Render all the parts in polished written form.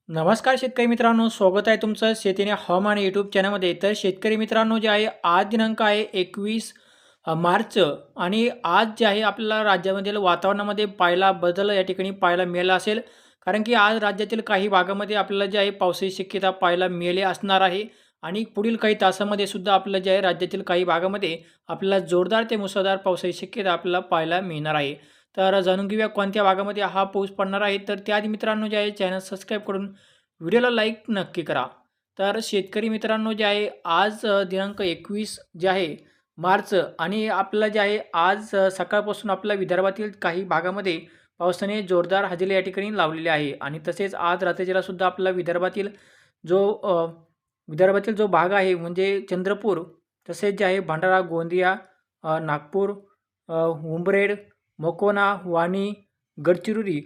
नमस्कार शेतकरी मित्रांनो, स्वागत आहे तुमचं शेतीने हवामान यूट्यूब चॅनलमध्ये. तर शेतकरी मित्रांनो जे आहे आज दिनांक आहे 21 मार्च आणि आज जे आहे आपल्याला राज्यामधील वातावरणामध्ये पाहायला बदल या ठिकाणी पाहायला मिळाला असेल. कारण की आज राज्यातील काही भागामध्ये आपल्याला जे आहे पावसाची शक्यता पाहायला मिळाली असणार आहे आणि पुढील काही तासामध्ये सुद्धा आपल्याला जे आहे राज्यातील काही भागामध्ये आपल्याला जोरदार ते मुसळधार पावसाची शक्यता आपल्याला पाहायला मिळणार आहे. तर जाणून घेऊया कोणत्या भागामध्ये हा पाऊस पडणार आहे. तर त्याआधी मित्रांनो जे आहे चॅनल सबस्क्राईब करून व्हिडिओला लाईक नक्की करा. तर शेतकरी मित्रांनो जे आहे आज दिनांक 21 जे आहे मार्च आणि आपल्याला जे आहे आज सकाळपासून आपल्या विदर्भातील काही भागामध्ये पावसाने जोरदार हजेरी या ठिकाणी लावलेली आहे आणि तसेच आज रात्रीला सुद्धा आपला जो विदर्भातील जो भाग आहे म्हणजे चंद्रपूर, तसेच जे आहे भंडारा, गोंदिया, नागपूर, उमरेड, मकोना, वाणी, गडचिरोली,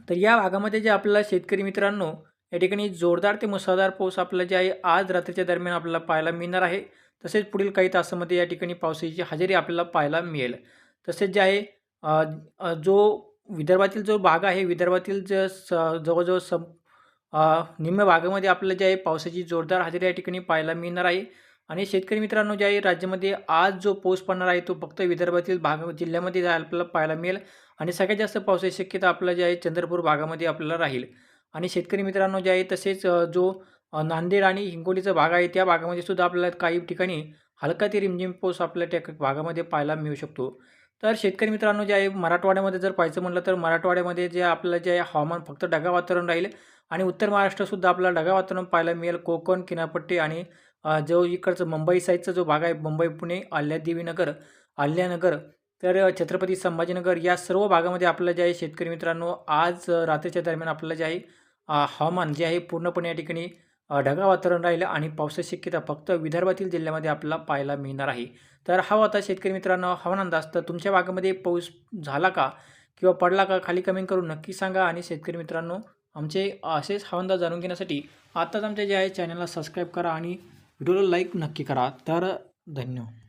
तर या भागामध्ये जे आपल्याला शेतकरी मित्रांनो या ठिकाणी जोरदार ते मुसळधार पाऊस आपल्याला जे आहे आज रात्रीच्या दरम्यान आपल्याला पाहायला मिळणार आहे. तसेच पुढील काही तासामध्ये या ठिकाणी पावसाची हजेरी आपल्याला पाहायला मिळेल. तसेच जे आहे अ, अ, जो विदर्भातील जो भाग आहे, विदर्भातील जे जवळ-जवळ निम्म्या भागामध्ये आपल्याला जे आहे पावसाची जोरदार हजेरी या ठिकाणी पाहायला मिळणार आहे. आणि शेतकरी मित्रांनो जे आहे राज्यामध्ये आज जो पाऊस पडणार आहे तो फक्त विदर्भातील भाग जिल्ह्यामध्ये आपल्याला पाहायला मिळेल आणि सगळ्यात जास्त पावसाची शक्यता आपल्याला जे आहे चंद्रपूर भागामध्ये आपल्याला राहील. आणि शेतकरी मित्रांनो जे आहे तसेच नांदेड आणि हिंगोलीचा भाग आहे त्या भागामध्ये सुद्धा आपल्याला काही ठिकाणी हलका ते रिमझिम पाऊस आपल्या त्या भागामध्ये पाहायला मिळू शकतो. तर शेतकरी मित्रांनो जे आहे मराठवाड्यामध्ये जर पाहायचं म्हटलं तर मराठवाड्यामध्ये जे आपल्याला जे आहे हवामान फक्त ढगाळ वातावरण राहील आणि उत्तर महाराष्ट्रसुद्धा आपल्याला ढगाळ वातावरण पाहायला मिळेल. कोकण किनारपट्टी आणि जो इकडचं मुंबई साईडचा जो भाग आहे मुंबई, पुणे, अहिल्यादेवीनगर, अहिल्यानगर, तर छत्रपती संभाजीनगर या सर्व भागामध्ये आपल्याला जे आहे शेतकरी मित्रांनो आज रात्रीच्या दरम्यान आपल्याला जे आहे हवामान जे आहे पूर्णपणे या ठिकाणी ढगाळ वातावरण राहिलं आणि पावसाची शक्यता फक्त विदर्भातील जिल्ह्यामध्ये आपल्याला पाहायला मिळणार आहे. तर हा होता शेतकरी मित्रांनो हवामान अंदाज. तर तुमच्या भागामध्ये पाऊस झाला का किंवा पडला का? खाली कमेंट करून नक्की सांगा. आणि शेतकरी मित्रांनो आमचे असेच हवामान अंदाज जाणून घेण्यासाठी आत्ताच आमच्या जे आहे चॅनलला सबस्क्राईब करा आणि व्हिडिओला लाईक नक्की करा. तर धन्यवाद.